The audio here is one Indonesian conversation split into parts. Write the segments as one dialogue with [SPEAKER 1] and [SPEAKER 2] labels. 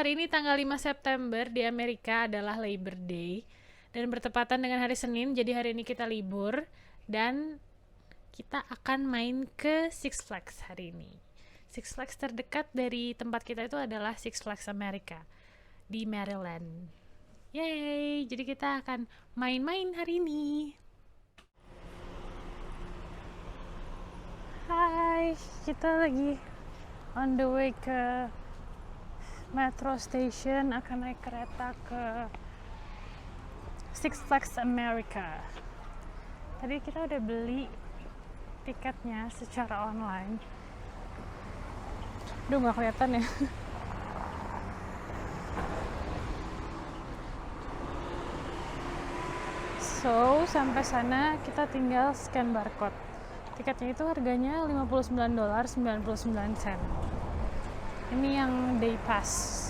[SPEAKER 1] hari ini tanggal 5 September di Amerika adalah Labor Day dan bertepatan dengan hari Senin, jadi hari ini kita libur dan kita akan main ke Six Flags hari ini. Six Flags terdekat dari tempat kita itu adalah Six Flags Amerika di Maryland. Yeay, jadi kita akan main-main hari ini. Hai, kita lagi on the way ke metro station, akan naik kereta ke Six Flags America. Tadi kita udah beli tiketnya secara online. Duh, gak kelihatan ya. So, sampai sana kita tinggal scan barcode. Tiketnya itu harganya $59.99. Ini yang day pass.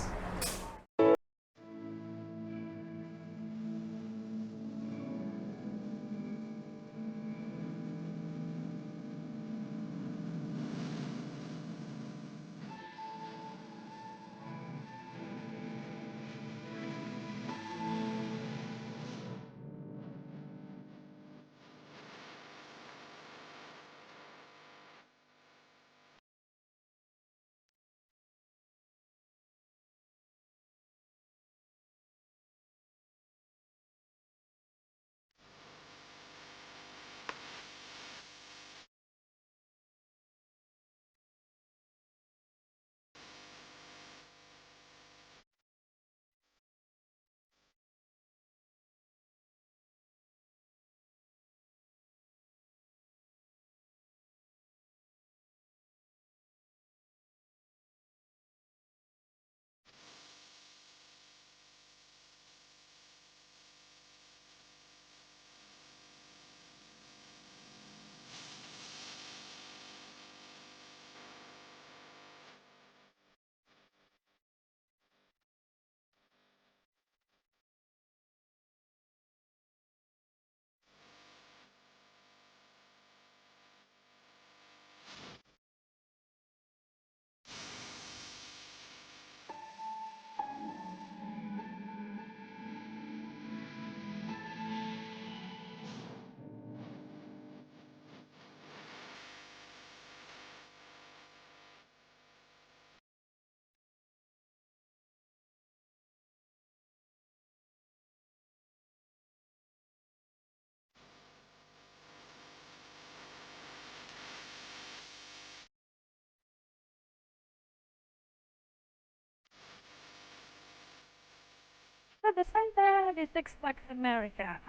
[SPEAKER 1] The center di Six Flags America.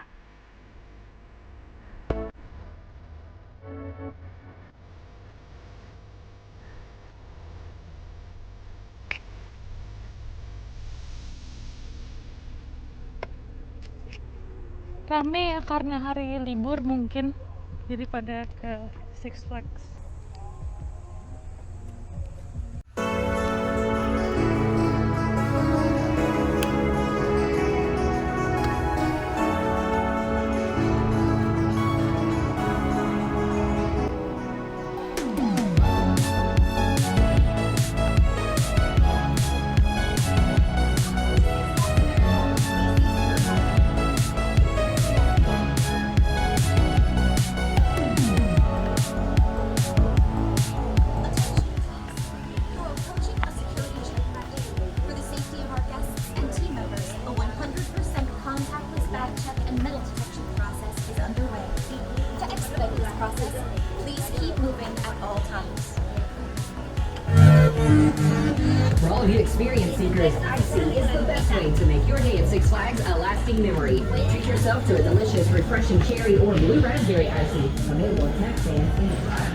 [SPEAKER 1] Rame ya karena hari libur mungkin, jadi pada ke Six Flags.
[SPEAKER 2] For all of you experience seekers, icy is the best way to make your day at Six Flags a lasting memory. Treat yourself to a delicious, refreshing cherry or blue raspberry icy, available at snack stands in the drive.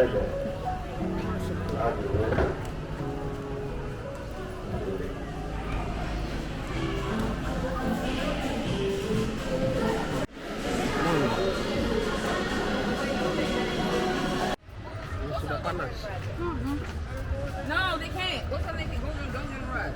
[SPEAKER 3] Ini sudah panas.
[SPEAKER 4] No, they can't. What time they can't? Don't get them right.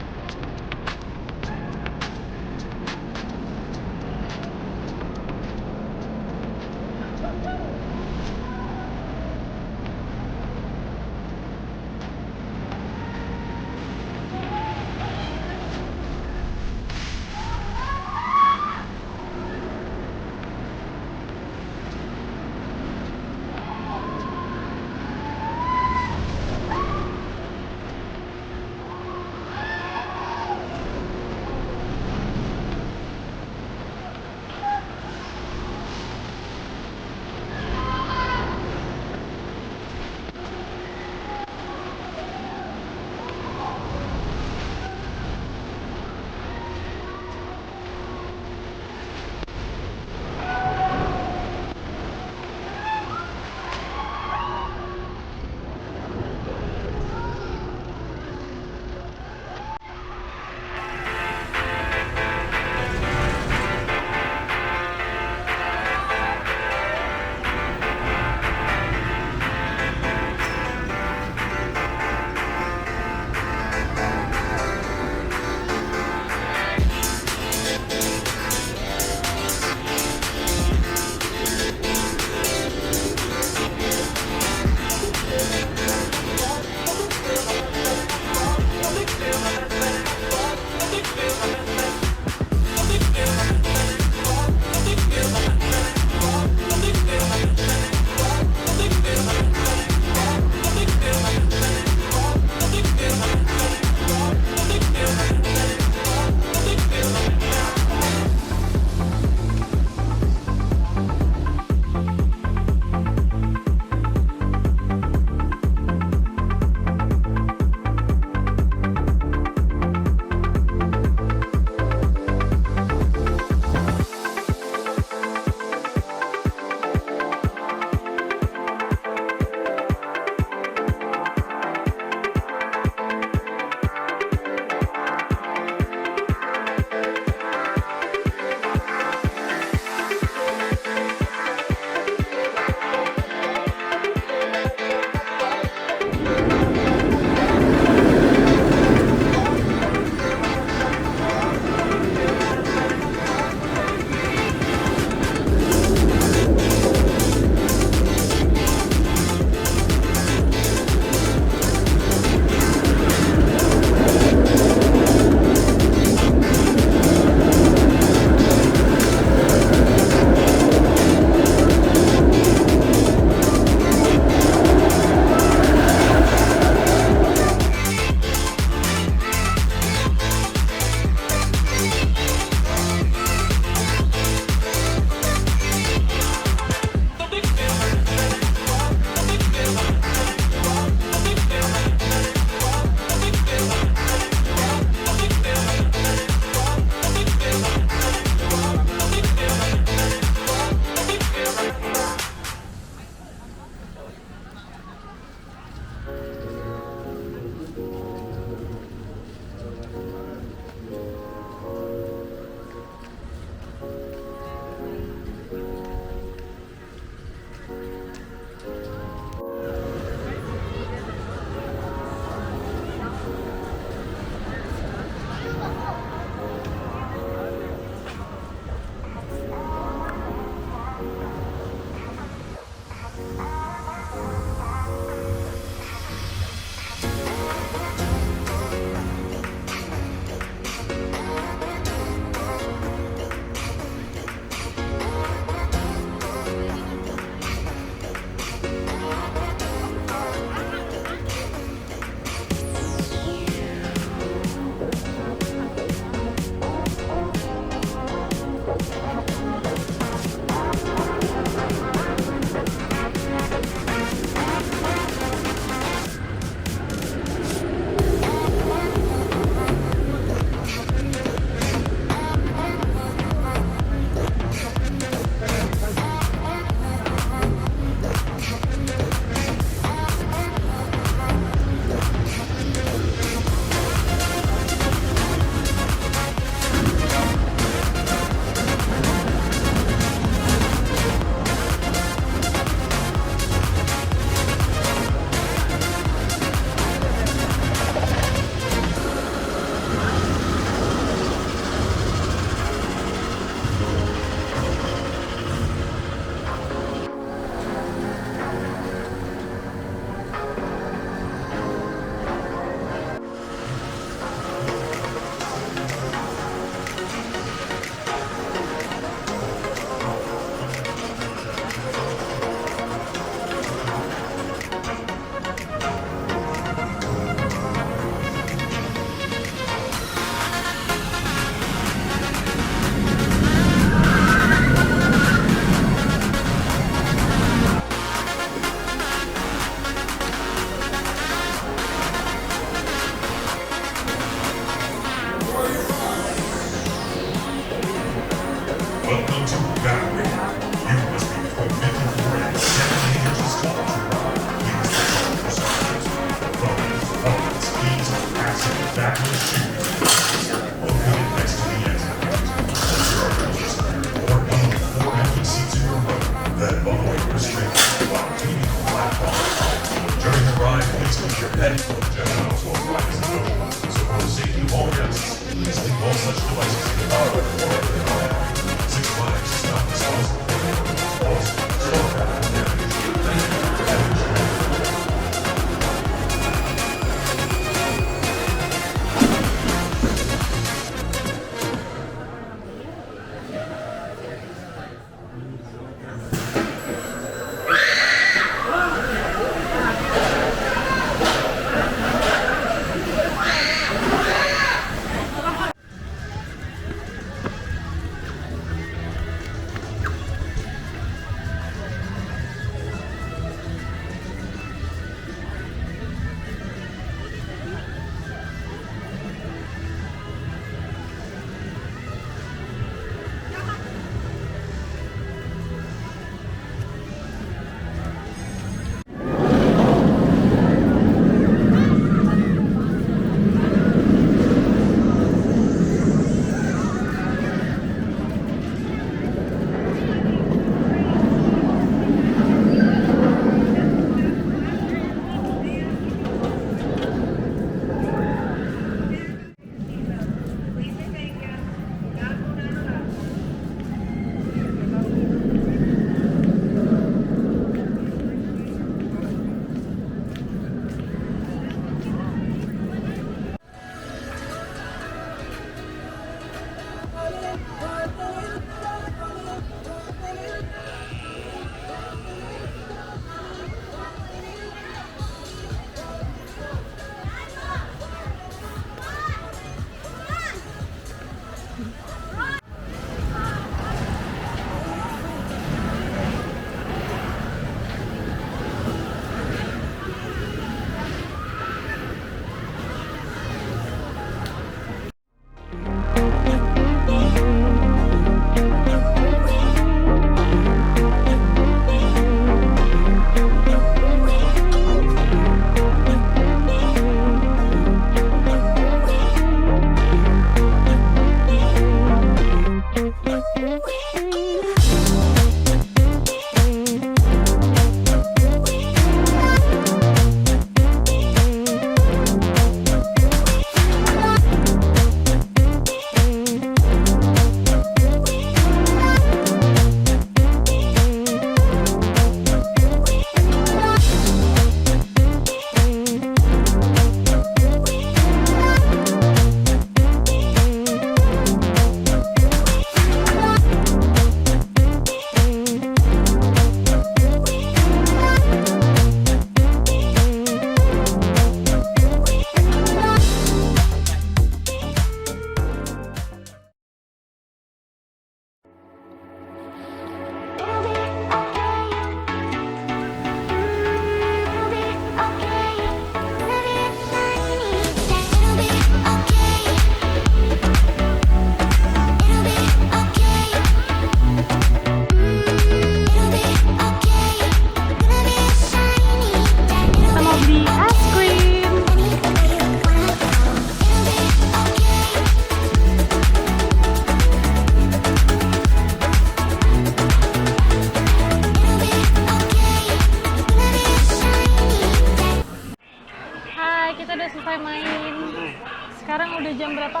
[SPEAKER 1] jam berapa?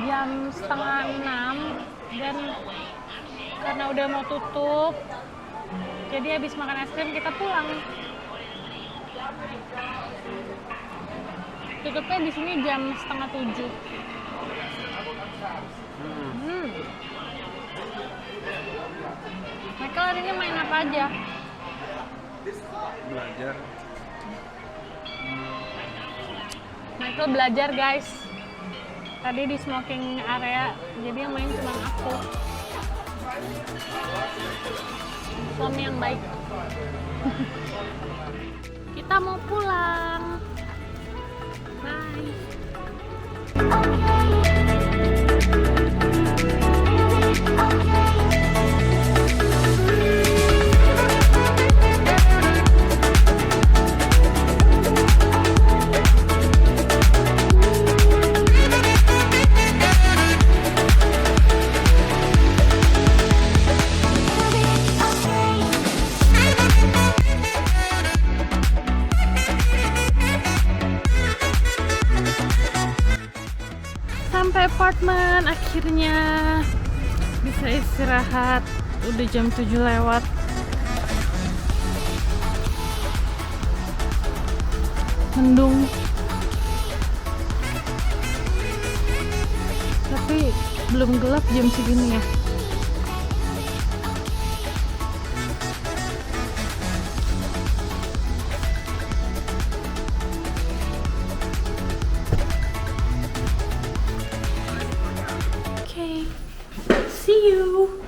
[SPEAKER 1] Jam 5:30 dan karena udah mau tutup, jadi habis makan es krim kita pulang. Tutupnya di sini jam 6:30. Michael hari ini main apa aja?
[SPEAKER 3] Belajar.
[SPEAKER 1] Michael belajar guys. Tadi di smoking area, jadi yang main cuma aku. Suami yang baik. Kita mau pulang. Bye. Sampai apartemen akhirnya, bisa istirahat. Udah jam 7 lewat. Mendung, tapi belum gelap jam segini ya. Okay, see you.